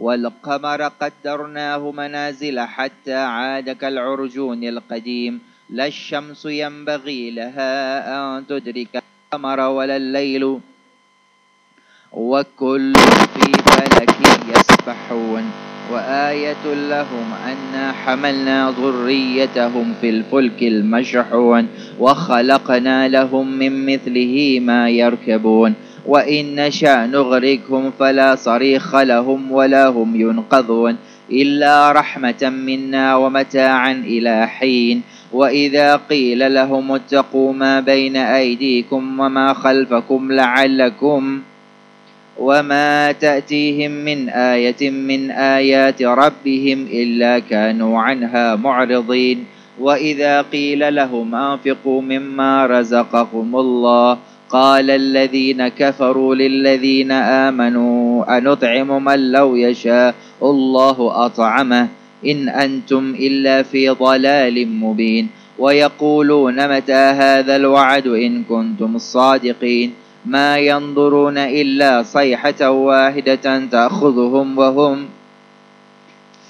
والقمر قدرناه منازل حتى عاد كالعرجون القديم لا الشمس ينبغي لها أن تدرك القمر ولا الليل وكل في فلك يسبحون وآية لهم أنا حملنا ذريتهم في الفلك المشحون وخلقنا لهم من مثله ما يركبون وإن نشأ نغرقهم فلا صريخ لهم ولا هم ينقذون إلا رحمة منا ومتاعا إلى حين وإذا قيل لهم اتقوا ما بين أيديكم وما خلفكم لعلكم وما تأتيهم من آية من آيات ربهم إلا كانوا عنها معرضين وإذا قيل لهم أنفقوا مما رزقكم الله قال الذين كفروا للذين آمنوا أنطعم من لو يشاء الله أطعمه إن أنتم إلا في ضلال مبين ويقولون متى هذا الوعد إن كنتم صادقين ما ينظرون إلا صيحة واحدة تأخذهم وهم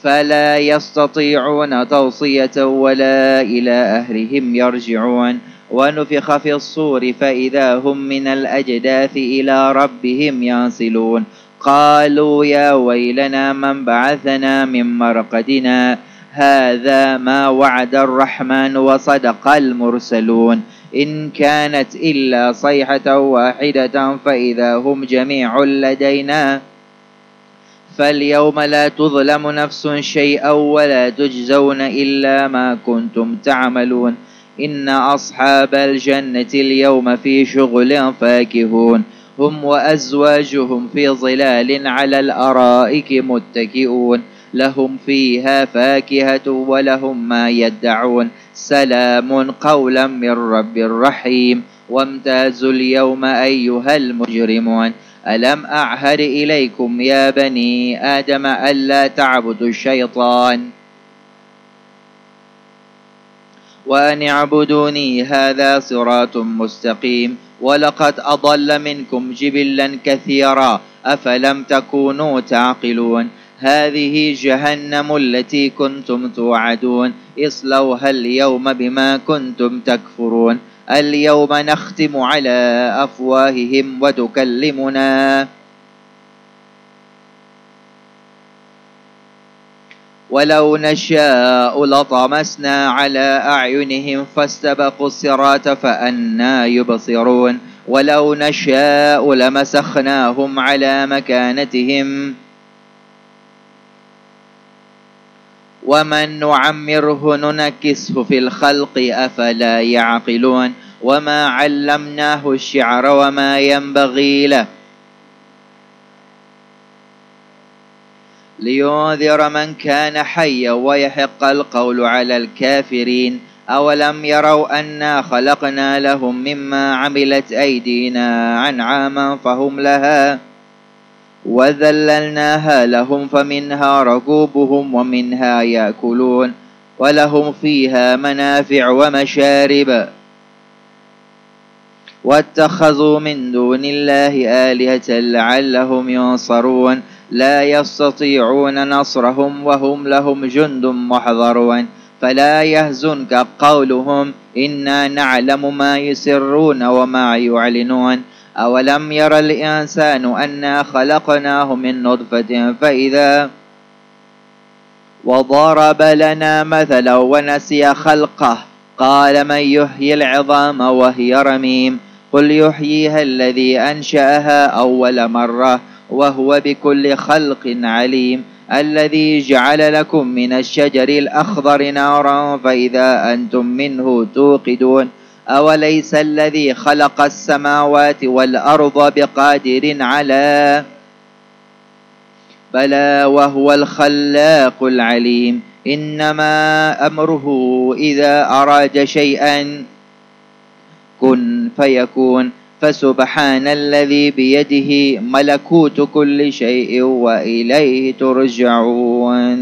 فلا يستطيعون توصية ولا إلى أهلهم يرجعون ونفخ في الصور فإذا هم من الأجداث إلى ربهم ينسلون قالوا يا ويلنا من بعثنا من مرقدنا هذا ما وعد الرحمن وصدق المرسلون إن كانت إلا صيحة واحدة فإذا هم جميع لدينا فاليوم لا تظلم نفس شيئا ولا تجزون إلا ما كنتم تعملون إن أصحاب الجنة اليوم في شغل فاكهون هم وأزواجهم في ظلال على الأرائك متكئون لهم فيها فاكهة ولهم ما يدعون سلام قولا من رب رحيم وامتازوا اليوم أيها المجرمون ألم أعهد إليكم يا بني آدم ألا تعبدوا الشيطان وأن اعبدوني هذا صراط مستقيم ولقد أضل منكم جبلا كثيرا أفلم تكونوا تعقلون هذه جهنم التي كنتم توعدون اصلوها اليوم بما كنتم تكفرون اليوم نختم على أفواههم وتكلمنا ولو نشاء لطمسنا على أعينهم فاستبقوا الصراط فأنى يبصرون ولو نشاء لمسخناهم على مكانتهم ومن نعمره ننكسه في الخلق أفلا يعقلون وما علمناه الشعر وما ينبغي له لينذر من كان حيا ويحق القول على الكافرين أولم يروا أنا خلقنا لهم مما عملت أيدينا أنعاما فهم لها وذللناها لهم فمنها ركوبهم ومنها يأكلون ولهم فيها منافع ومشارب واتخذوا من دون الله آلهة لعلهم ينصرون لا يستطيعون نصرهم وهم لهم جند محضرون فلا يحزنك قولهم إنا نعلم ما يسرون وما يعلنون أولم ير الإنسان أنا خلقناه من نطفة فإذا وضرب لنا مثلا ونسي خلقه قال من يحيي العظام وهي رميم قل يحييها الذي أنشأها أول مرة وهو بكل خلق عليم الذي جعل لكم من الشجر الأخضر نارا فإذا أنتم منه توقدون أوليس الذي خلق السماوات والأرض بقادر على بلى وهو الخلاق العليم إنما أمره إذا أراد شيئا كن فيكون فسبحان الذي بيده ملكوت كل شيء وإليه ترجعون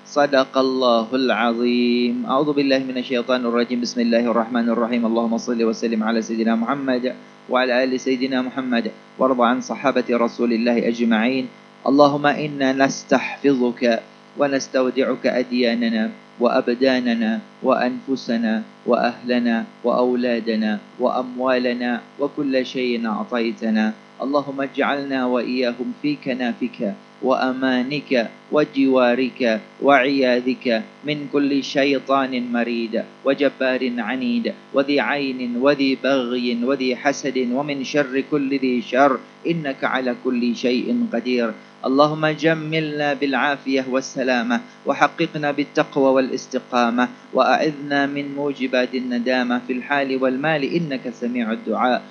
صدق الله العظيم. أعوذ بالله من الشيطان الرجيم. بسم الله الرحمن الرحيم. اللهم صل وسلم على سيدنا محمد وعلى آل سيدنا محمد وارض عن صحابة رسول الله أجمعين. اللهم إنا نستحفظك ونستودعك أدياننا وأبداننا وأنفسنا وأهلنا وأولادنا وأموالنا وكل شيء أعطيتنا. اللهم اجعلنا وإياهم في كنافك وأمانك وجوارك وعياذك من كل شيطان مريد وجبار عنيد وذي عين وذي بغي وذي حسد ومن شر كل ذي شر إنك على كل شيء قدير. اللهم جملنا بالعافية والسلامة وحققنا بالتقوى والاستقامة وأعذنا من موجبات الندامة في الحال والمال إنك سميع الدعاء.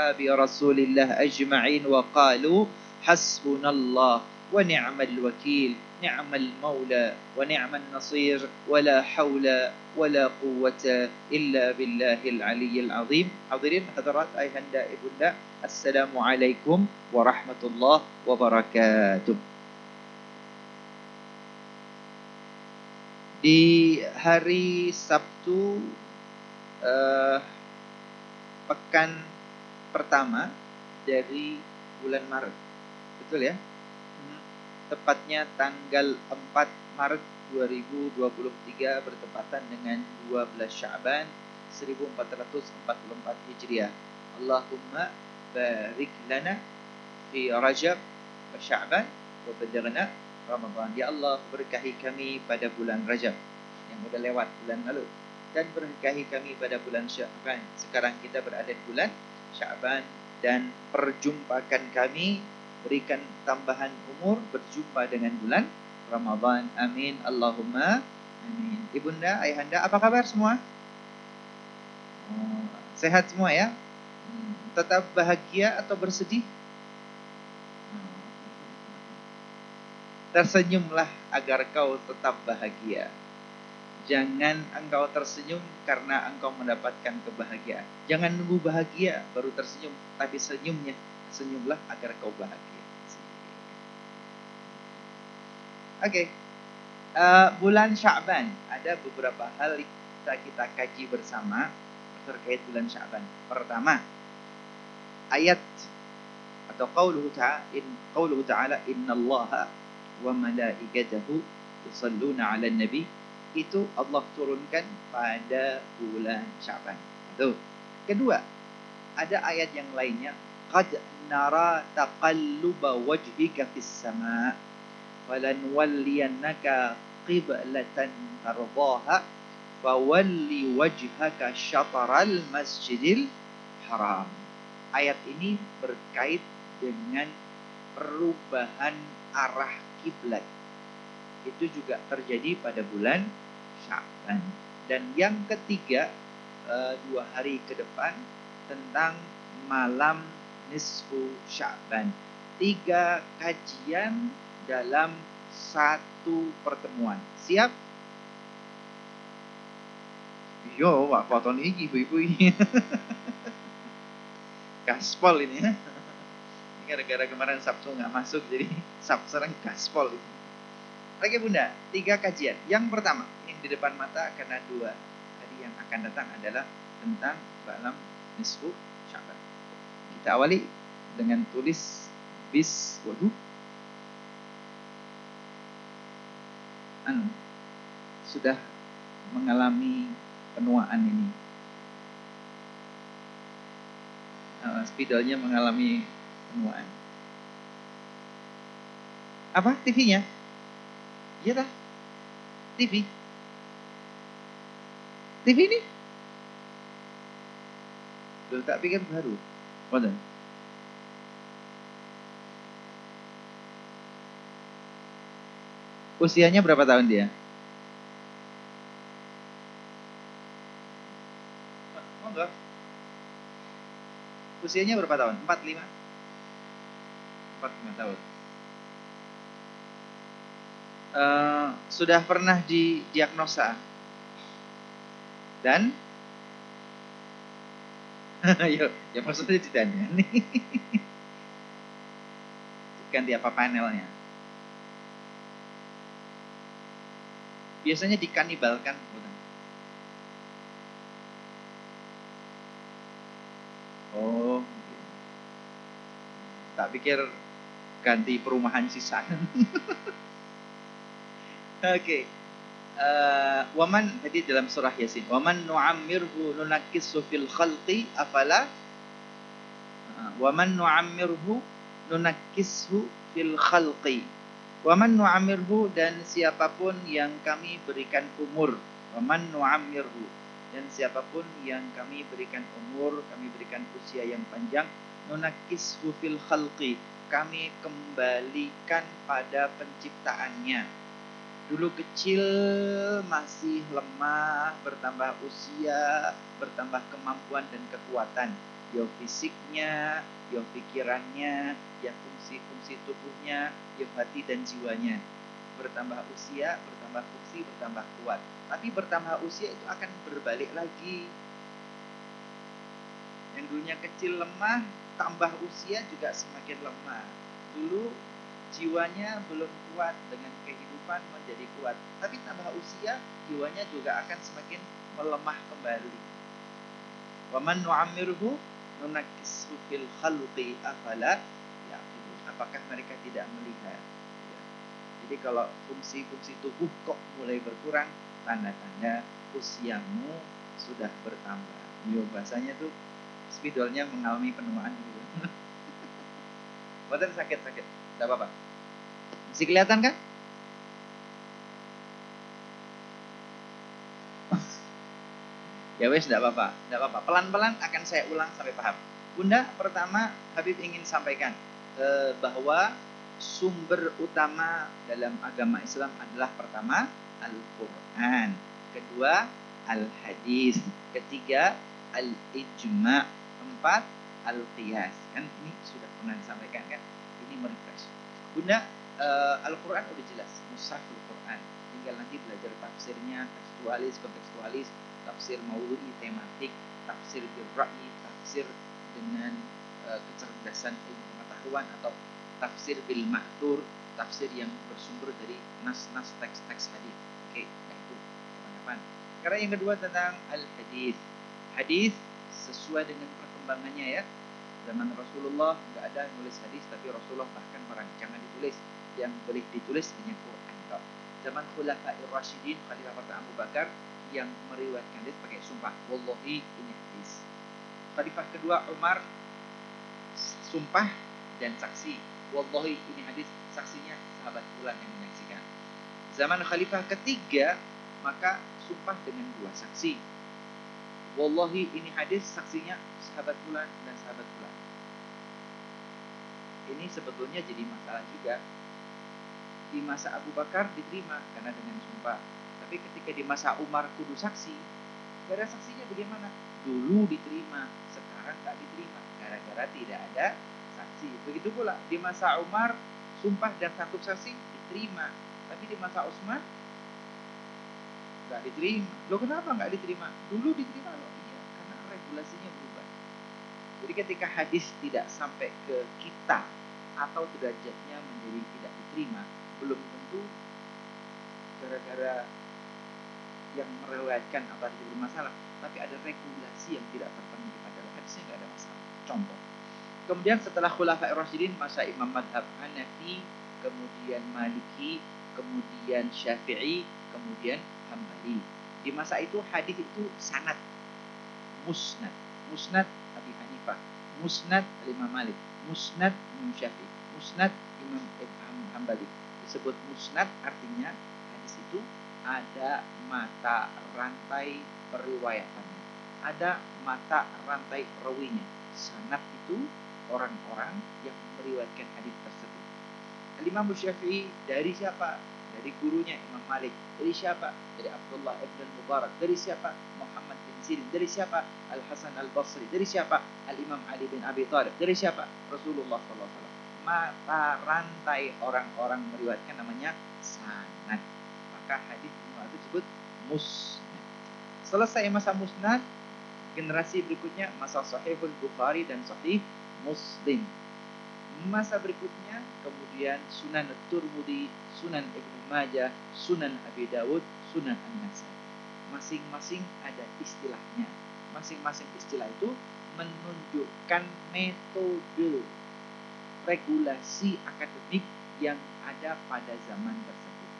أصحاب رسول الله أجمعين وقالوا حسبنا الله ونعم الوكيل نعم المولى ونعم النصير ولا حول ولا قوة إلا بالله العلي العظيم. Hadirin hadirat ayahanda ibunda, Assalamualaikum warahmatullahi wabarakatuh. Di hari Sabtu pekan pertama dari bulan Maret, betul ya? Tepatnya tanggal 4 Maret 2023 bertepatan dengan 12 Sya'ban 1444 Hijriah. Allahumma barik lana fi Rajab wa Sya'ban wa balighna Ramadan. Ya Allah, berkahi kami pada bulan Rajab yang sudah lewat bulan lalu, dan berkahi kami pada bulan Sya'ban. Sekarang kita berada di bulan Sya'ban, dan perjumpakan kami, berikan tambahan umur berjumpa dengan bulan Ramadan. Amin Allahumma amin. Ibunda, ayahanda, apa kabar semua? Sehat semua ya? Tetap bahagia atau bersedih? Tersenyumlah agar kau tetap bahagia. Jangan engkau tersenyum karena engkau mendapatkan kebahagiaan. Jangan nunggu bahagia baru tersenyum, tapi senyumlah agar kau bahagia. Oke. Bulan Sya'ban, ada beberapa hal kita kaji bersama terkait bulan Sya'ban. Pertama, ayat atau qauluhu ta'ala innallaha wa malaikatahu yusalluna 'alan nabi, itu Allah turunkan pada bulan Sya'ban. Itu. Kedua, ada ayat yang lainnya, qad nara taqalluba wajhika fis sama' falanwalliyannaka qiblatan tardaha fawalli wajhaka syatral masjidil haram. Ayat ini berkait dengan perubahan arah kiblat. Itu juga terjadi pada bulan Sya'ban. Dan yang ketiga, 2 hari ke depan, tentang malam nisfu Sya'ban. 3 kajian dalam 1 pertemuan. Siap? Yo, Pak Foton ini ibu-ibu ini. Gaspol ini ya. Ini gara-gara kemarin Sabtu nggak masuk, jadi Sabtu sekarang gaspol. Oke Bunda, 3 kajian. Yang pertama, yang di depan mata karena 2 hari yang akan datang adalah tentang Ba'lam Nisfu Sya'ban. Kita awali dengan tulis bis, waduh, sudah mengalami penuaan ini. Spidolnya mengalami penuaan. Apa? TV-nya? Iya dah. TV. TV ini? Loh, tak pikir baru. Waduh. Usianya berapa tahun dia? Oh enggak. Usianya berapa tahun? 45? 45 tahun. Sudah pernah didiagnosa dan ya maksudnya ditanya nih. Ganti apa panelnya? Biasanya dikanibalkan. Oh, tak pikir ganti perumahan sisa. Oke. Waman, jadi dalam surah Yasin, waman nu'ammirhu nunakkisu fil khalqi afala, waman nu'ammirhu nunakkishu fil khalqi, waman nu'ammirhu, dan siapapun yang kami berikan umur, waman nu'ammirhu, dan siapapun yang kami berikan umur, kami berikan usia yang panjang, nunakkishu fil khalqi, kami kembalikan pada penciptaannya. Dulu kecil masih lemah, bertambah usia, bertambah kemampuan dan kekuatan. Ya fisiknya, ya pikirannya, ya fungsi-fungsi tubuhnya, ya hati dan jiwanya. Bertambah usia, bertambah fungsi, bertambah kuat. Tapi bertambah usia itu akan berbalik lagi. Yang dulunya kecil lemah, tambah usia juga semakin lemah. Dulu jiwanya belum kuat, dengan kehidupan menjadi kuat, tapi tambah usia jiwanya juga akan semakin melemah kembali. Waman nu'ammirhu nunakkishu fil khalqi afala ya'qilun, apakah mereka tidak melihat? Ya. Jadi kalau fungsi-fungsi tubuh kok mulai berkurang, tanda-tanda usiamu sudah bertambah. Yo, bahasanya tuh spidolnya mengalami penuaan gitu. Badan sakit-sakit, tidak apa-apa. Masih kelihatan kan? Ya wes, tidak apa-apa, tidak apa-apa. Pelan-pelan akan saya ulang sampai paham. Bunda, pertama Habib ingin sampaikan bahwa sumber utama dalam agama Islam adalah pertama Al-Quran, kedua Al-Hadis, ketiga Al-Ijma', keempat Al-Qiyas. Kan ini sudah pernah disampaikan kan? Ini merefresh. Bunda, Al-Quran udah jelas, mushaf Al-Quran. Tinggal nanti belajar tafsirnya, tekstualis, kontekstualis, tafsir maudhu'i, tematik, tafsir bil-ra'yi, tafsir dengan kecerdasan ilmu pengetahuan, atau tafsir bil ma'thur, tafsir yang bersumber dari nas-nas teks-teks hadis. Oke, nah itu kapan-kapan. Sekarang yang kedua tentang al-hadis. Hadis sesuai dengan perkembangannya ya. Zaman Rasulullah nggak ada yang nulis hadis, tapi Rasulullah bahkan melarang jangan ditulis. Yang boleh ditulis hanya Quran. Zaman Khulafair Rasyidin, Khalifah pertama Abu Bakar, yang meriwayatkan hadis pakai sumpah, wallahi ini hadis. Khalifah kedua Umar, sumpah dan saksi, wallahi ini hadis, saksinya sahabat fulan yang menyaksikan. Zaman Khalifah ketiga, maka sumpah dengan 2 saksi, wallahi ini hadis, saksinya sahabat fulan dan sahabat fulan. Ini sebetulnya jadi masalah juga. Di masa Abu Bakar diterima karena dengan sumpah, tapi ketika di masa Umar kudu saksi, gara saksinya bagaimana? Dulu diterima, sekarang tak diterima gara-gara tidak ada saksi. Begitu pula di masa Umar, sumpah dan 1 saksi diterima, tapi di masa Utsman nggak diterima. Loh, kenapa nggak diterima? Dulu diterima loh. Iya, karena regulasinya berubah. Jadi ketika hadis tidak sampai ke kita atau derajatnya menjadi tidak diterima belum tentu gara-gara yang meriwayatkan atau hadis bermasalah, tapi ada regulasi yang tidak terpenuhi pada hadisnya, nggak ada masalah. Contoh. Kemudian setelah Khulafa'i Rasyidin masa Imam Madhab Hanafi, kemudian Maliki, kemudian Syafi'i, kemudian Hambali. Di masa itu hadis itu sanad, musnad, musnad Abi Hanifah, musnad Imam Malik, musnad Imam Syafi'i, musnad Imam Hambali. Disebut musnad artinya hadis itu ada mata rantai periwayatannya, ada mata rantai rawinya. Sanad itu orang-orang yang meriwayatkan hadis tersebut. Imam Syafi'i dari siapa? Dari gurunya Imam Malik. Dari siapa? Dari Abdullah ibn al-Mubarak. Dari siapa? Muhammad bin Sirin. Dari siapa? Al-Hasan al-Basri. Dari siapa? Al-Imam Ali bin Abi Thalib. Dari siapa? Rasulullah SAW. Mata rantai orang-orang meriwayatkan namanya sanad. Maka hadis itu disebut musnad. Selesai masa musnad, generasi berikutnya masa Sahihul Bukhari dan Sahih Muslim. Masa berikutnya kemudian Sunan At-Tirmidzi, Sunan Ibnu Majah, Sunan Abi Dawud, Sunan An-Nasai. Masing-masing ada istilahnya. Masing-masing istilah itu menunjukkan metode regulasi akademik yang ada pada zaman tersebut.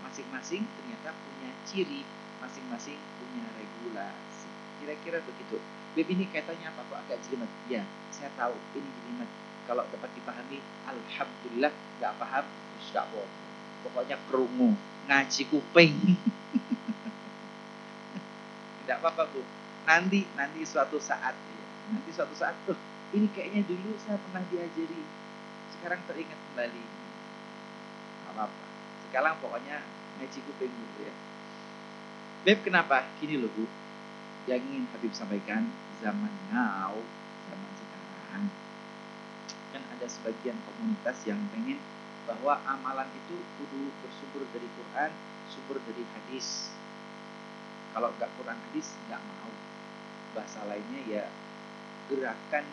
Masing-masing ternyata punya ciri, masing-masing punya regulasi. Kira-kira begitu. Beb, ini kaitannya apa kok agak jelimet? Ya, saya tahu ini jelimet. Kalau dapat dipahami, alhamdulillah. Gak paham, terus gak bohong. Pokoknya kerungu, ngaji kuping. Tidak apa-apa Bu. Nanti suatu saat ya. Nanti suatu saat tuh, ini kayaknya dulu saya pernah diajari. Sekarang teringat kembali. Gak apa-apa. Sekarang pokoknya ngaji kuping gitu ya. Beb, kenapa? Gini loh Bu, yang ingin Habib sampaikan, zaman now, zaman sekarang, kan ada sebagian komunitas yang pengen bahwa amalan itu kudu bersumber dari Quran, sumber dari hadis. Kalau nggak Quran hadis nggak mau. Bahasa lainnya ya gerakan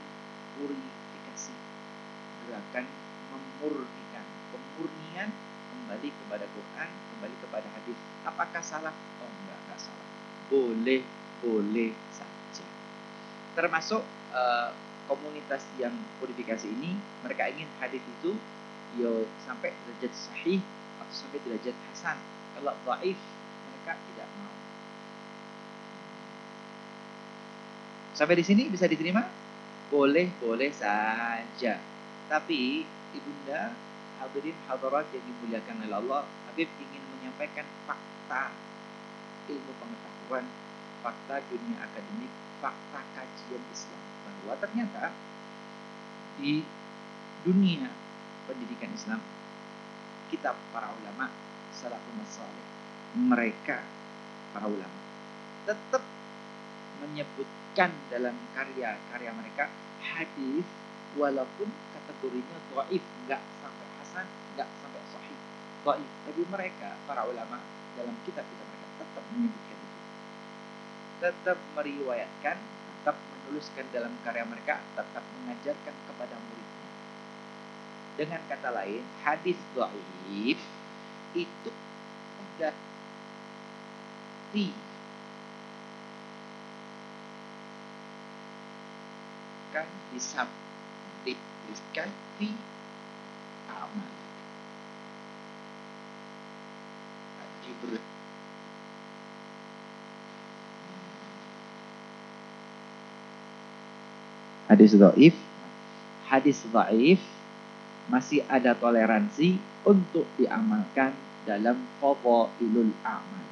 purifikasi, gerakan memurnikan, pemurnian kembali kepada Quran, kembali kepada hadis. Apakah salah? Oh enggak salah. Boleh saja. Termasuk komunitas yang purifikasi ini, mereka ingin hadis itu sampai derajat sahih atau sampai derajat hasan. Kalau dhaif mereka tidak mau. Sampai di sini bisa diterima? Boleh saja. Tapi ibunda, hadirin hadirat yang dimuliakan oleh Allah, Habib ingin menyampaikan fakta ilmu pengetahuan, fakta dunia akademik, fakta kajian Islam, bahwa ternyata di dunia pendidikan Islam, kitab para ulama salafun saleh, mereka para ulama tetap menyebutkan dalam karya-karya mereka hadis walaupun kategorinya dhaif, enggak sampai hasan, enggak sampai sahih, dhaif. Tapi mereka para ulama dalam kitab-kitab mereka tetap menyebutkan itu, tetap meriwayatkan, tetap menuliskan dalam karya mereka, tetap mengajarkan kepada muridnya. Dengan kata lain, hadis dhaif itu sudah disabitkan di amal. Hadis dhaif masih ada toleransi untuk diamalkan dalam fadhailul amal.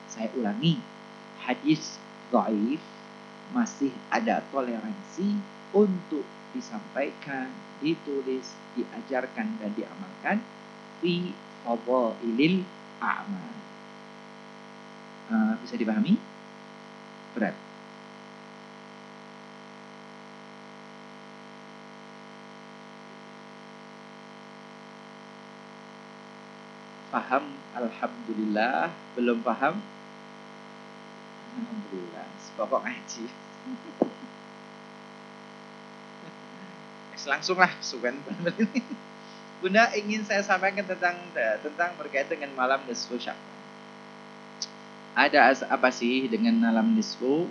Saya ulangi, hadis dhaif masih ada toleransi untuk disampaikan, ditulis, diajarkan dan diamalkan fi fadhailil a'mal. Bisa dipahami? Berat. Paham? Alhamdulillah. Belum paham? Alhamdulillah. Pokok ngaji. langsunglah suwen. Bunda ingin saya sampaikan tentang berkaitan dengan malam nisfu Sya'ban. Ada apa sih dengan malam nisfu?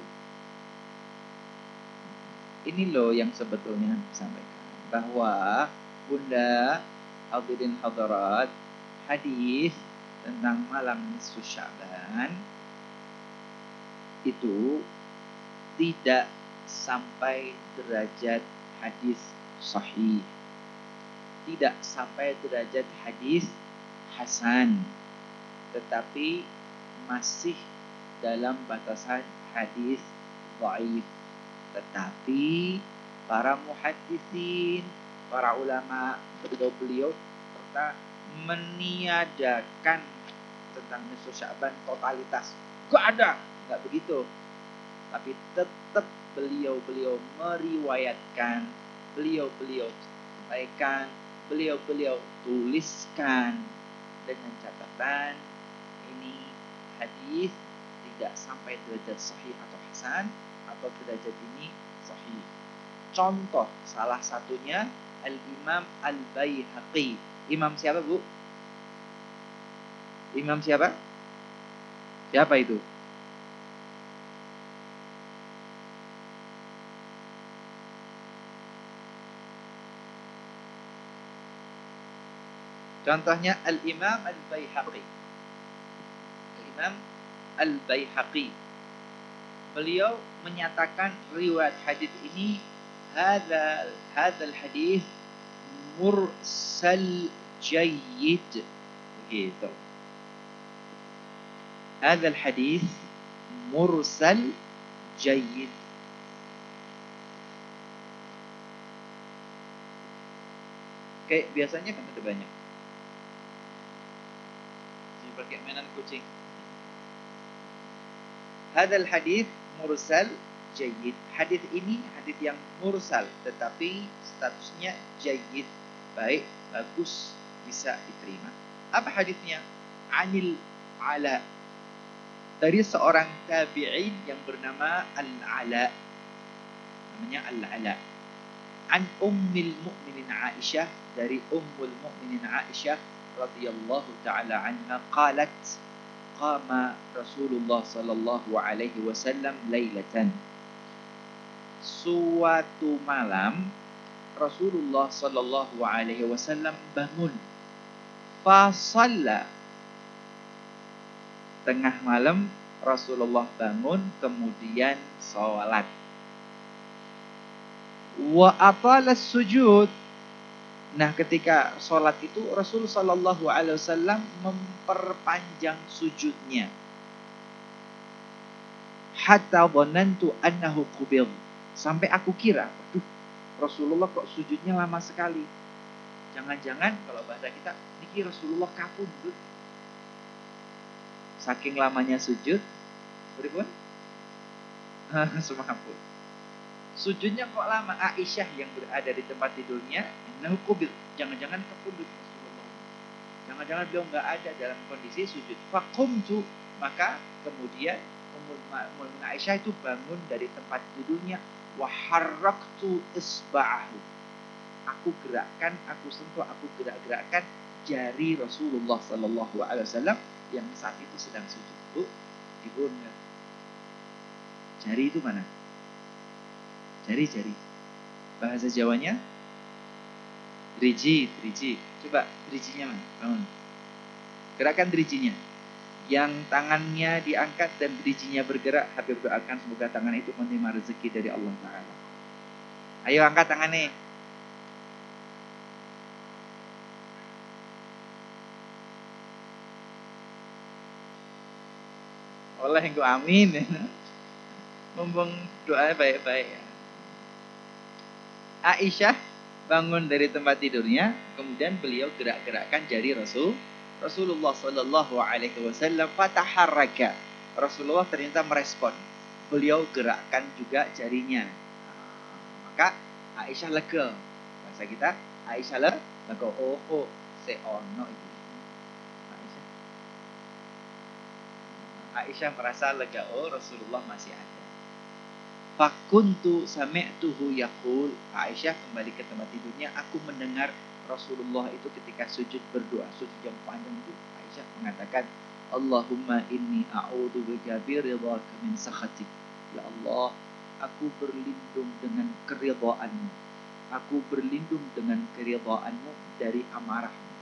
Ini loh yang sebetulnya disampaikan, bahwa Bunda hadirin hadirat, hadis tentang malam nisfu Sya'ban itu tidak sampai derajat hadis sahih, tidak sampai derajat hadis hasan, tetapi masih dalam batasan hadis dhaif. Tetapi para muhaddisin, para ulama, beliau serta meniadakan tentang nisfu Sya'ban totalitas. Gak ada, gak begitu. Tapi tetap beliau meriwayatkan, beliau sampaikan, beliau tuliskan dengan catatan ini hadis tidak sampai derajat sahih atau hasan, atau derajat ini sahih. Contoh salah satunya Al-Imam Al-Baihaqi. Imam siapa, Bu? Imam siapa? Siapa itu? Contohnya Al-Imam Al-Baihaqi. Al-Imam Al-Baihaqi. Beliau menyatakan riwayat hadis ini hadzal hadis mursal jayyid. Begitu. Hadzal hadis mursal jayyid. Kayak biasanya kan ada banyak. Seperti mainan kucing. Hadzal hadis mursal jayyid. Hadis ini hadis yang mursal, tetapi statusnya jayyid, baik, bagus, bisa diterima. Apa hadisnya? Anil Ala, dari seorang tabi'in yang bernama Al-Ala, namanya Al-Ala. An Ummil Mu'minin Aisyah, dari Ummul Mu'minin Aisyah radhiyallahu ta'ala anha, qalat qama Rasulullah sallallahu alaihi wasallam lailatan. Suatu malam Rasulullah sallallahu alaihi wasallam bangun. Fa shalla, tengah malam Rasulullah bangun kemudian salat. Wa atala sujud. Nah, ketika sholat itu Rasul sallallahu alaihi wasallam memperpanjang sujudnya. Hatta dhanantu annahu qubid. Sampai aku kira, aduh, Rasulullah kok sujudnya lama sekali. Jangan-jangan kalau bahasa kita, niki Rasulullah kapundhut. Saking lamanya sujud, beripun? Semampun. Sujudnya kok lama. Aisyah yang berada di tempat tidurnya, innahu qubid, jangan-jangan kepundut Rasulullah. Jangan-jangan beliau enggak ada dalam kondisi sujud. Faqumtu, maka kemudian Ummul Aisyah itu bangun dari tempat tidurnya. Wa harraktu isba'ahu, aku gerakkan, aku sentuh, aku gerak-gerakkan jari Rasulullah sallallahu alaihi wasallam yang saat itu sedang sujud. Bu, Ibu enggak? Jari itu mana? Jari. Bahasa Jawanya driji. Coba drijinya mana? Bangun. Gerakan drijinya. Yang tangannya diangkat dan drijinya bergerak. Habib doakan semoga tangan itu menerima rezeki dari Allah Ta'ala. Ayo angkat tangannya. Oleh engko amin. Mumpung doanya baik-baik. Aisyah bangun dari tempat tidurnya, kemudian beliau gerak-gerakkan jari Rasulullah sallallahu alaihi wasallam, fataharraka. Rasulullah ternyata merespon. Beliau gerakkan juga jarinya. Maka Aisyah lega. Bahasa kita Aisyah lega. Oh, seono itu. Aisyah merasa lega, oh Rasulullah masih ada. Fakuntu sami'tuhu yaqul. Aisyah kembali ke tempat tidurnya. Aku mendengar Rasulullah itu ketika sujud berdoa, sujud yang panjang itu, Aisyah mengatakan, Allahumma inni a'udhu bika biridhaka min sakhatik. Ya Allah, aku berlindung dengan keridhaanmu. Aku berlindung dengan keridhaanmu dari amarahmu.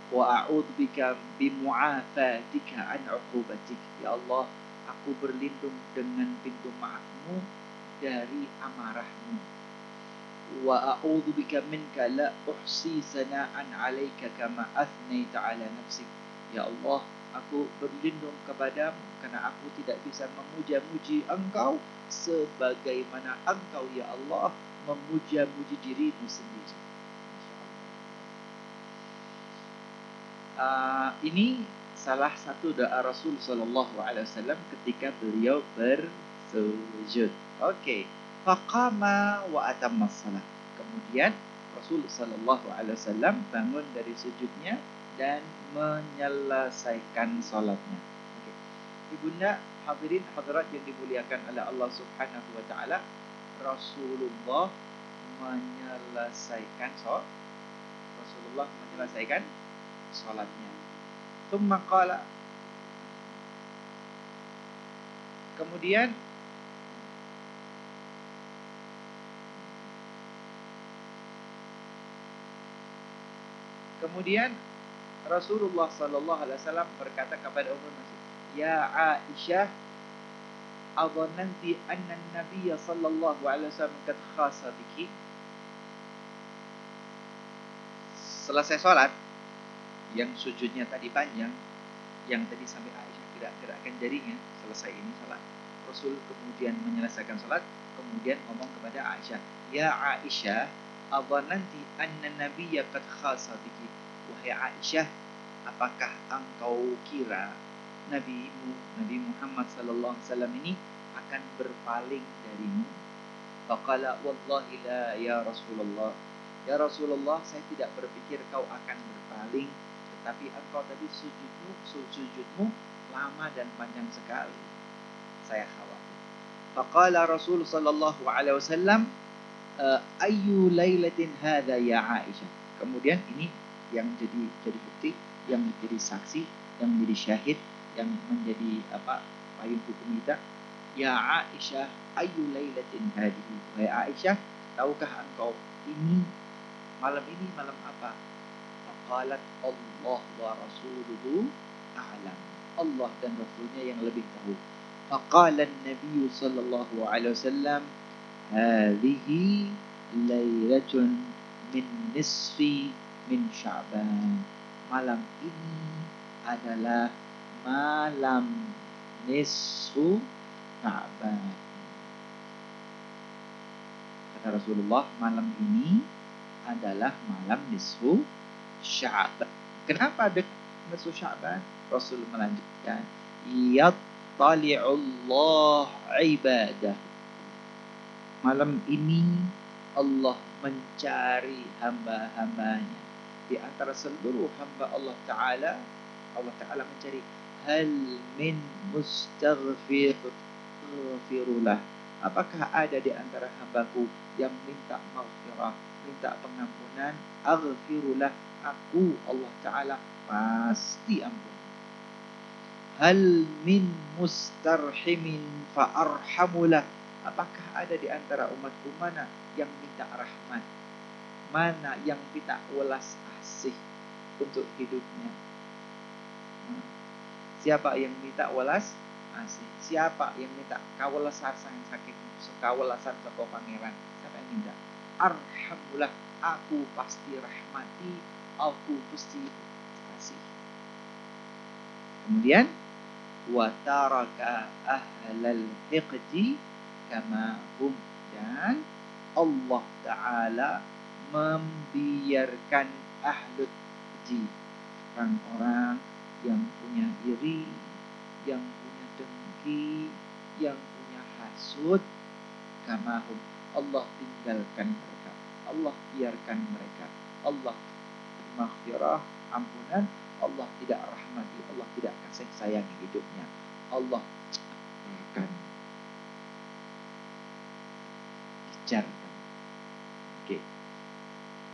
Wa a'udhu bika bimu'afatika an 'uqubatik. Ya Allah, aku berlindung dengan pintu maafmu dari amarahmu. Wa a'udzu bika minka la uhsi sana'an 'alaika kama athnaita 'ala nafsik. Ya Allah, aku berlindung kepadamu karena aku tidak bisa memuja-muji Engkau sebagaimana Engkau ya Allah memuja-muji dirimu sendiri. Ini salah satu doa Rasul Shallallahu Alaihi Wasallam ketika beliau bersujud. Oke, faqama wa atamma shalah. Kemudian Rasul Shallallahu Alaihi Wasallam bangun dari sujudnya dan menyelesaikan sholatnya. Oke. Ibunda hadirin hadirat yang dimuliakan oleh Allah Subhanahu Wa Taala, Rasulullah menyelesaikan sholatnya. Thumma qala. Kemudian Rasulullah sallallahu alaihi wasallam berkata kepada Ummul Mas'ud, "Ya Aisyah, adhananti anna an-nabiy sallallahu alaihi wasallam qad khassa biki?" Selesai sholat, yang sujudnya tadi panjang, yang tadi sampai Aisyah gerak-gerakkan jarinya, selesai ini sholat. Rasul kemudian menyelesaikan sholat, kemudian ngomong kepada Aisyah, "Ya Aisyah, adhananti anna nabiyya qad khassa biki?" Wahai Aisyah, apakah engkau kira Nabi Muhammad sallallahu alaihi wasallam ini akan berpaling darimu? Faqala wallahi la ya Rasulullah. Ya Rasulullah, saya tidak berpikir kau akan berpaling, tetapi engkau tadi sujudmu lama dan panjang sekali. Saya khawatir. Faqala Rasul sallallahu alaihi wasallam, ayyu lailatin hadha ya Aisyah. Kemudian ini yang jadi bukti, yang menjadi saksi, yang menjadi syahid, yang menjadi payung hukum kita. Ya Aisyah, ayyu lailatin hadhihi. Wahai Aisyah, tahukah engkau ini malam apa? Faqalat Allah wa rasuluhu a'lam. Allah dan Rasulnya yang lebih tahu. Faqala an-nabiy sallallahu alaihi wasallam, hadhihi lailatun min nisfi min Sya'ban. Malam ini adalah malam nisfu Sya'ban. Kata Rasulullah, malam ini adalah malam nisfu Sya'ban. Kenapa dekat nisfu Sya'ban? Rasul melanjutkan, yattali'ullah ibadah. Malam ini Allah mencari hamba-hambanya. Di antara seluruh hamba Allah Ta'ala mencari hal min mustaghfirullah. Apakah ada di antara hambaku yang minta maghfirah, minta pengampunan? Aghfirullah, aku Allah Ta'ala pasti ampun. Hal min mustarhimin fa'arhamulah. Apakah ada di antara umatku mana yang minta rahmat, mana yang minta welas asih untuk hidupnya? Siapa yang minta welas asih? Siapa yang minta kawelasan sakit, kawelasan saka pangeran? Siapa yang minta? Arhamulah, aku pasti rahmati, aku pasti kasih. Kemudian wa taraka ahlal hiqdi kama hum, dan Allah Ta'ala membiarkan ahlul hiqdi, orang-orang yang punya iri, yang punya dengki, yang punya hasud, kama hum, Allah tinggalkan mereka, Allah biarkan mereka, Allah maghfirah, ampunan, Allah tidak rahmati, Allah tidak kasih sayang hidupnya, Allah akan. ajarkan. Oke.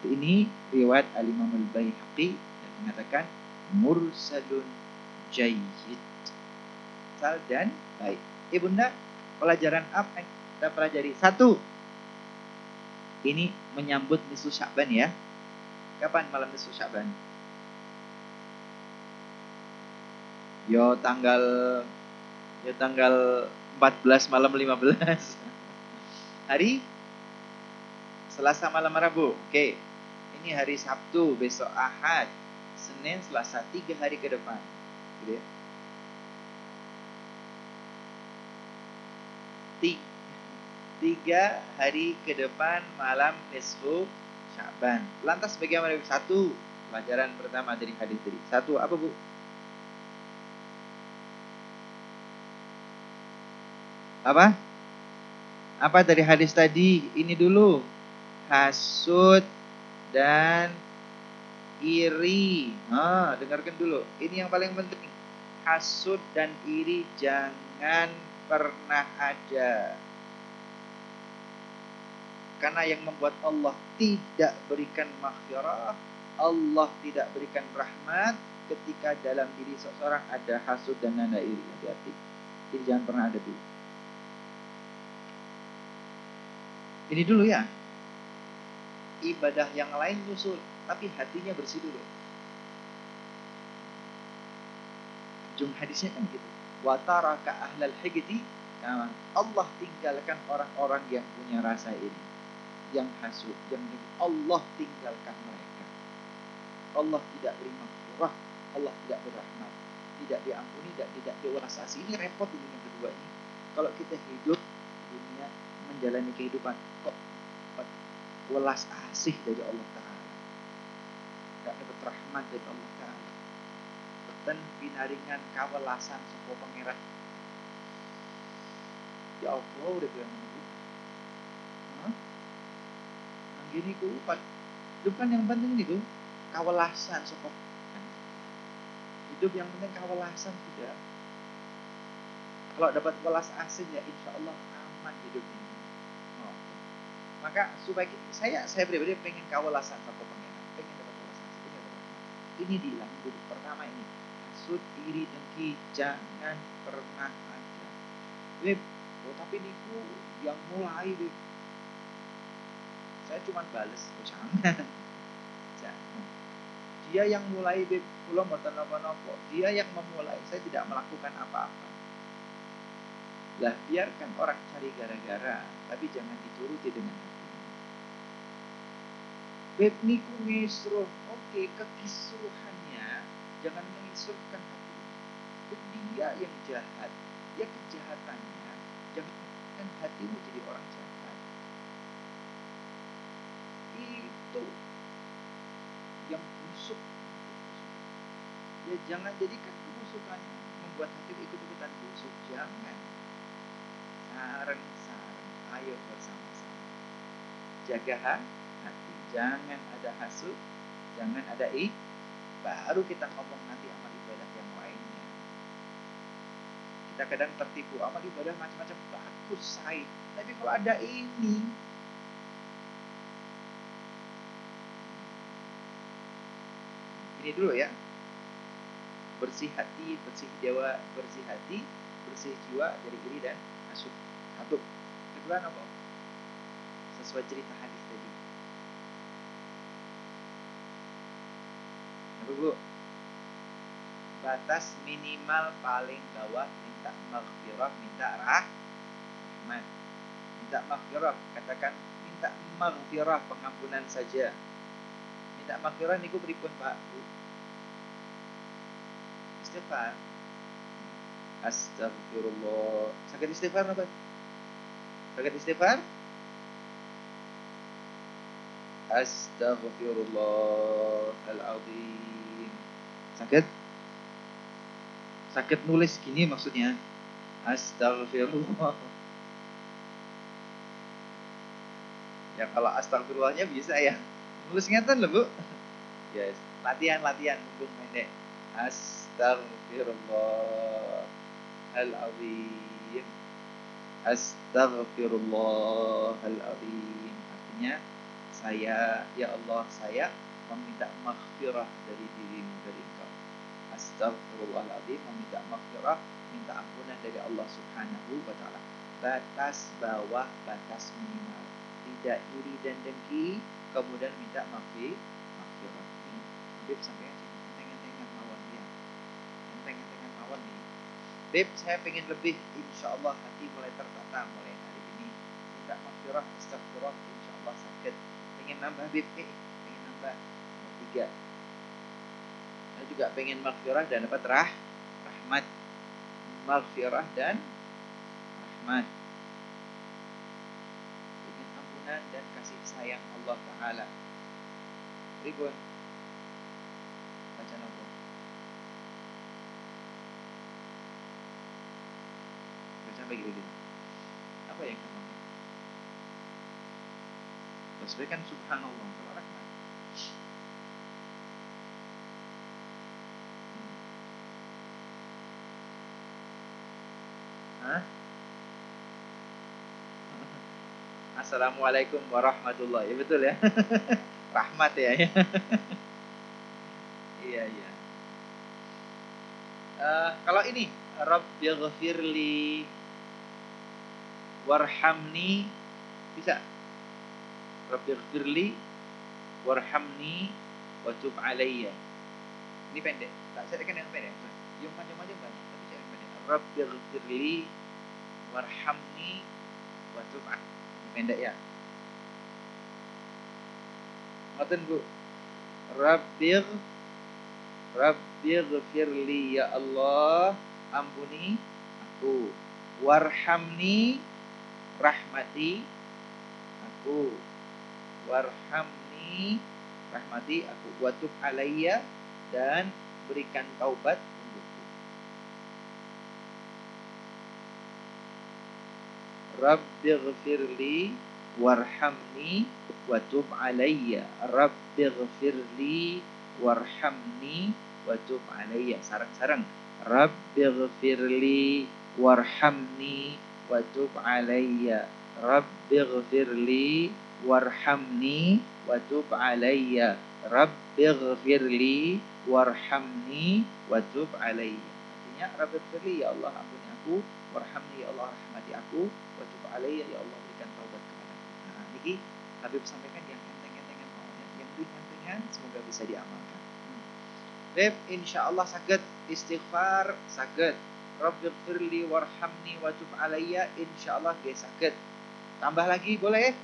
Ini riwayat Al-Imam Al-Baihaqi yang mengatakan mursalun jayyid. Sal dan baik. Bunda, pelajaran apa yang kita pelajari? 1. Ini menyambut nisfu Sya'ban ya. Kapan malam nisfu Sya'ban? Yo tanggal 14 malam 15. Hari Selasa malam Rabu. Oke. Ini hari Sabtu, besok Ahad, Senin, Selasa, 3 hari ke depan. Gitu ya. 3 hari ke depan malam nisfu Sya'ban. Lantas bagaimana? 1, pelajaran pertama dari hadis tadi. 1 apa, Bu? Apa dari hadis tadi? Ini dulu. Hasud dan iri. Dengarkan dulu. Ini yang paling penting. Hasud dan iri jangan pernah ada. Karena yang membuat Allah tidak berikan maghfirah, Allah tidak berikan rahmat ketika dalam diri seseorang ada hasud dan nanda iri. Hati-hati. Jadi jangan pernah ada dulu. Ini dulu ya. Ibadah yang lain nyusul, tapi hatinya bersih dulu. Ujung hadisnya kan gitu. Wa taraka ahlal hijdi. Allah tinggalkan orang-orang yang punya rasa iri, yang hasud, yang ini. Allah tinggalkan mereka. Allah tidak beri maghfirah, Allah tidak berrahmat, tidak diampuni, tidak diwelas asih. Ini repot ini yang kedua ini. Kalau kita hidup di dunia menjalani kehidupan kok welas asih dari Allah Ta'ala, tidak dapat rahmat dari Allah Ta'ala, dan binaringan kawelasan sebuah pangeran. Ya Allah udah bilang menunggu. Gini ku itu kan yang penting itu kawelasan sebuah hidup, yang penting kawelasan sudah. Kalau dapat welas asih ya insya Allah aman hidup ini. Maka supaya saya pribadi pengen kawelasan sama pengen dapat welas asih, pengen dapat rahmat. Ini dihilang dulu. Pertama ini hasud, iri, dengki jangan pernah ada. Tapi niku yang mulai deh. Saya cuma bales, jangan. Dia yang mulai pulau mboten napa-napa. Dia yang memulai, saya tidak melakukan apa-apa. Lah biarkan orang cari gara-gara, tapi jangan dituruti dengan beb niku ngisruh. Oke, kekisruhannya jangan mengisruhkan hati. Dia yang jahat, dia kejahatannya jangan menjadikan hatimu jadi orang jahat. Itu yang busuk. Ya jangan jadikan kebusukannya membuat hati ikut-ikutan busuk. Jangan. Sareng-sareng, ayo bersama-sama jaga hati, jangan ada hasud, jangan ada baru kita ngomong nanti amal ibadah yang lainnya. Kita kadang tertipu, amal ibadah macam-macam bagus say, tapi kalau ada ini dulu ya. Bersih hati, bersih jiwa, bersih hati, bersih jiwa dari iri dan hasud. Satu. Kedua apa? Sesuai cerita hadis tadi. Apa, Bu? Batas minimal paling bawah minta maghfirah, minta rahmat. Minta maghfirah, katakan minta maghfirah, pengampunan saja. Minta maghfirah niku pripun, Pak, Bu? Istighfar. Astagfirullah. Sakit istighfar apa? Sakit istighfar? Astaghfirullahaladzim. Sakit nulis gini maksudnya. Astaghfirullah. Ya kalau astagfirullahnya bisa ya. Nulis ngeten loh, Bu. Yes, latihan mumpung pendek. Astaghfirullahaladzim. Astaghfirullahaladzim. Artinya saya, ya Allah, saya meminta maghfirah dari dirimu, dari engkau. Astaghfirullahaladzim, meminta maghfirah, minta ampunan dari Allah Subhanahu wa ta'ala. Batas bawah, batas minimal. Tidak iri dan dengki, kemudian minta maghfirah. Ini Habib sampaikan sini, enteng-entengan mawon ya. Enteng-entengan mawon nih. Beb, saya pengen lebih, insya Allah hati mulai tertata mulai hari ini. Minta maghfirah, astagfirullah, insya Allah sakit. Pengen nambah Beb, pengen nambah nomor 3. Saya juga pengen maghfirah dan dapat rahmat. Maghfirah dan rahmat. Ingin ampunan dan kasih sayang Allah Ta'ala. Ribun. Baca nombor. Sampai gitu. Apa yang kamu mau? Tasbih kan subhanallah kalau rahmat. Hah? Assalamualaikum warahmatullahi. Ya betul ya. Rahmat ya. Iya. Kalau ini Rabbighfirli warhamni, bisa. Rabbighfirli warhamni wa tub alayya. Ini pendek. Tak saya tekan yang pendek. Yang panjang-panjang banyak, tapi saya yang pendek. Rabbighfirli warhamni wa tub alayya. Ini pendek ya. Ngoten Bu. Rabbighfirli, ya Allah, ampuni aku. Warhamni, rahmati aku. Warhamni, rahmati aku. Watub alayya, dan berikan taubat untukku. Rabbighfirli warhamni watub alayya. Rabbighfirli warhamni watub alayya. Sarang-sarang. Rabbighfirli warhamni watub alayya. Rabbighfirli warhamni watub alayya. Rabbighfirli warhamni watub alayya. Artinya Rabbighfirli, ya Allah ampuni aku, warhamni, ya Allah rahmati aku, watub alayya, ya Allah berikan taubat kepada aku. Nah, ini Habib sampaikan yang enteng-entengan maunya, yang ringan-ringan semoga bisa diamalkan. Beb, insyaallah saged istighfar, saged Rabbighfirli warhamni watub alayya, insyaallah ge saged. Tambah lagi boleh?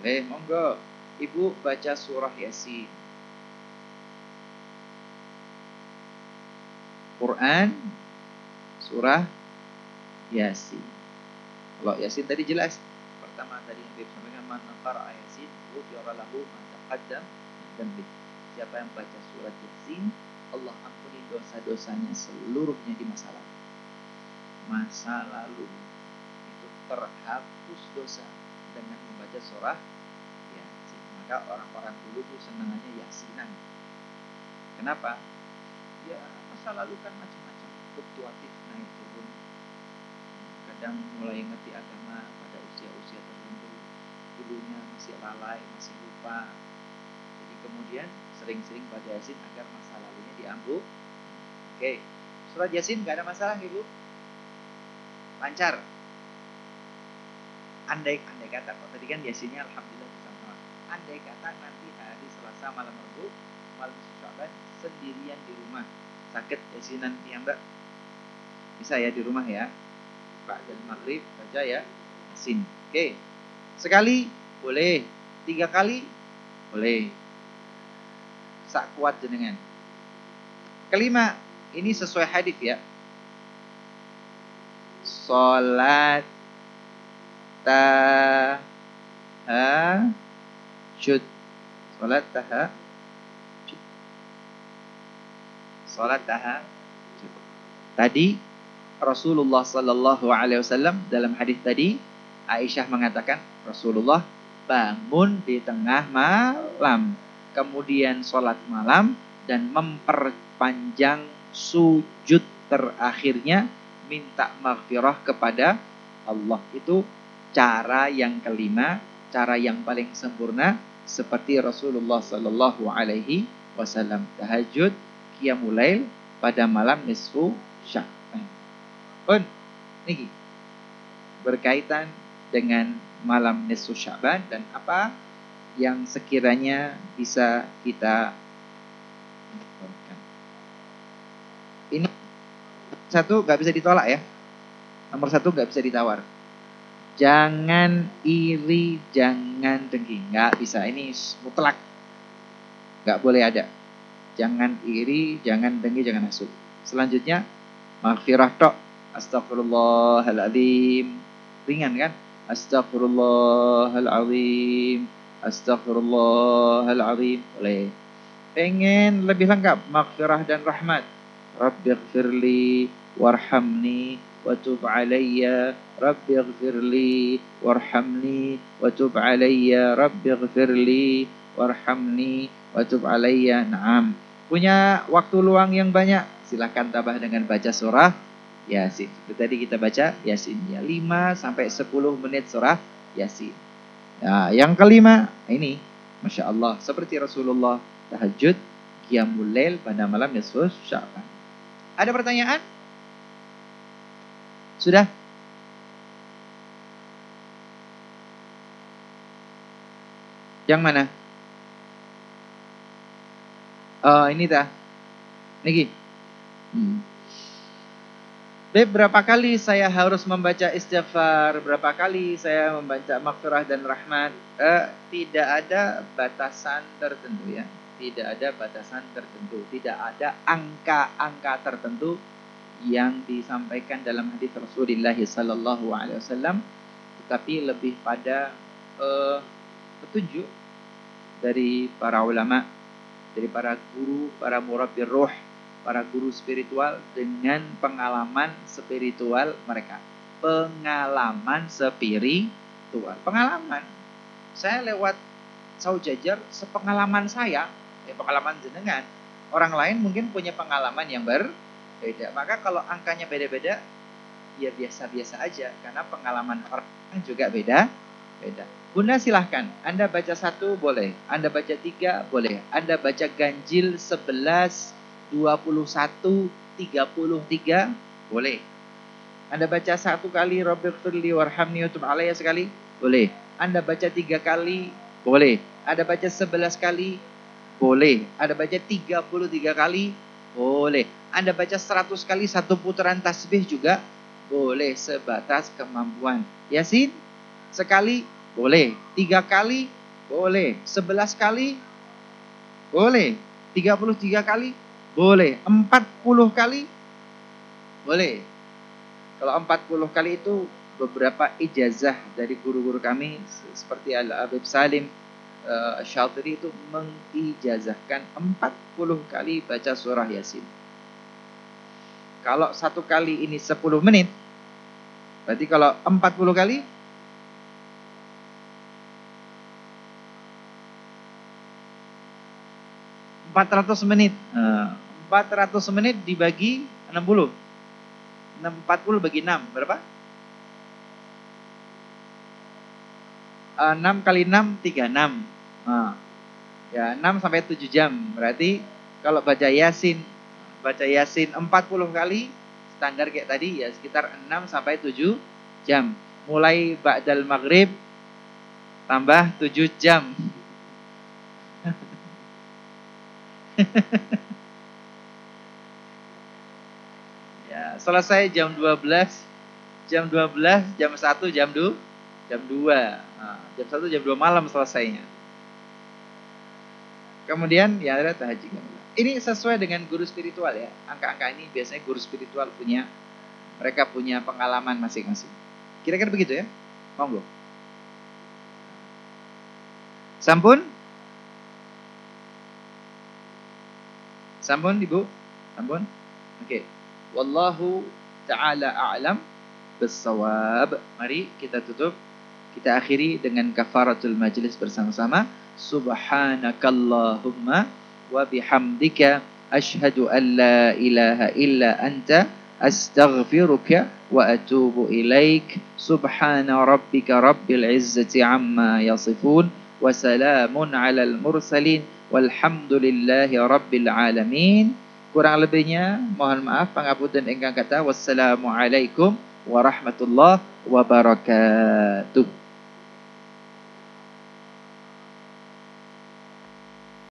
Boleh, monggo. Ibu baca surah Yasin. Quran surah Yasin. Kalau Yasin tadi jelas. Pertama tadi yang disampaikan, man qara'a Yasin ghufira lahu ma taqaddam min dhanbi. Siapa yang baca surat Yasin, Allah ampuni dosa-dosanya seluruhnya di masa lalu. Masa lalu itu terhapus dosa dengan membaca surah Yasin. Maka orang-orang dulu tuh senangannya Yasinan. Kenapa? Ya masa lalu kan macam-macam, fluktuatif, naik turun. Kadang mulai ngerti agama pada usia-usia tertentu, dulunya masih lalai, masih lupa. Jadi kemudian sering-sering baca Yasin agar masa lalunya diambil. Oke, surat Yasin gak ada masalah Ibu, lancar. Andai kata, kok tadi kan Yasinnya alhamdulillah bersama. Andai kata nanti hari Selasa malam Rabu, malam Sya'ban sendirian di rumah, sakit Yasinan ya Mbak, bisa ya di rumah ya, ba'dal maghrib baca ya Yasin. Oke, sekali boleh, 3 kali boleh, sak kuat jenengan. Kelima, ini sesuai hadis ya. Salat tahajud. Salat tahajud. Salat tahajud. Tadi Rasulullah sallallahu alaihi wasallam dalam hadis tadi, Aisyah mengatakan Rasulullah bangun di tengah malam, kemudian sholat malam dan memperpanjang sujud terakhirnya, minta maghfirah kepada Allah. Itu cara yang kelima, cara yang paling sempurna seperti Rasulullah Sallallahu Alaihi Wasallam. Tahajud, qiyamul lail pada malam nisfu Sya'ban. Pun niki berkaitan dengan malam nisfu Sya'ban dan apa yang sekiranya bisa kita lakukan. Ini satu nggak bisa ditolak ya. Nomor satu nggak bisa ditawar. Jangan iri, jangan dengki. Nggak bisa, ini mutlak. Nggak boleh ada. Jangan iri, jangan dengki, jangan hasud. Selanjutnya, maghfirah tok. Astagfirullahaladzim. Ringan kan? Astagfirullahaladzim. Astagfirullahaladzim. Boleh. Pengen lebih lengkap, maghfirah dan rahmat. Rabbighfirli warhamni wa tub alayya. Rabbighfirli warhamni wa tub alayya. Rabbighfirli warhamni wa tub alayya. Naam. Punya waktu luang yang banyak, silahkan tambah dengan baca surah Yasin. Tadi kita baca Yasin ya, 5 sampai 10 menit surah Yasin. Nah, yang kelima ini Masya Allah, seperti Rasulullah tahajud, qiyamul lail pada malam nisfu Sya'ban. Ada pertanyaan? Sudah? Yang mana? Oh, ini dah. Niki. Beb, berapa kali saya harus membaca istighfar? Berapa kali saya membaca maghfirah dan rahmat? Tidak ada batasan tertentu ya. Tidak ada batasan tertentu. Tidak ada angka-angka tertentu yang disampaikan dalam hadis Rasulullah Sallallahu Alaihi Wasallam, tetapi lebih pada petunjuk dari para ulama, dari para guru, para murabbir ruh, para guru spiritual dengan pengalaman spiritual mereka. Pengalaman spiritual. Pengalaman. Saya lewat Saujajar, sepengalaman saya, pengalaman jenengan. Orang lain mungkin punya pengalaman yang berbeda. Maka kalau angkanya beda-beda, ya biasa-biasa aja. Karena pengalaman orang juga beda. Bunda silahkan, Anda baca 1 boleh, Anda baca 3 boleh, Anda baca ganjil 11, 21, 33 boleh. Anda baca 1 kali Rabbighfirli warhamni wa tub alayya sekali boleh. Anda baca 3 kali boleh. Anda baca 11 kali boleh. Anda baca 33 kali boleh. Anda baca 100 kali 1 putaran tasbih juga boleh, sebatas kemampuan. Yasin sekali boleh, 3 kali boleh, 11 kali boleh, 33 kali boleh, 40 kali boleh. Kalau 40 kali itu beberapa ijazah dari guru-guru kami seperti Al-Habib Salim Syatiri itu mengijazahkan 40 kali baca surah Yasin. Kalau 1 kali ini 10 menit, berarti kalau 40 kali 400 menit. 400 menit dibagi 60. 40 bagi 6 berapa? 6 kali 6 36. Ya 6 sampai 7 jam. Berarti kalau baca Yasin 40 kali standar kayak tadi ya sekitar 6 sampai 7 jam. Mulai ba'dal maghrib tambah 7 jam. Ya, selesai jam 12, jam 1, jam 2. Jam 1, jam 2 malam selesainya. Kemudian ya ada tahajud. Ini sesuai dengan guru spiritual ya. Angka-angka ini biasanya guru spiritual mereka punya pengalaman masing-masing. Kira-kira begitu ya. Monggo. Sampun? Sampun Ibu? Sampun? Oke. Wallahu ta'ala a'lam bissawab. Mari kita tutup. Kita akhiri dengan kafaratul majlis bersama-sama. Subhanakallahumma wa bihamdika asyhadu an la ilaha illa anta astaghfiruka wa atubu ilaik. Subhana rabbika rabbil izzati amma yasifun wa salamun alal mursalin walhamdulillahi rabbil alamin. Kurang lebihnya mohon maaf pangapunten ingkang kathah. Wassalamualaikum warahmatullahi wabarakatuh.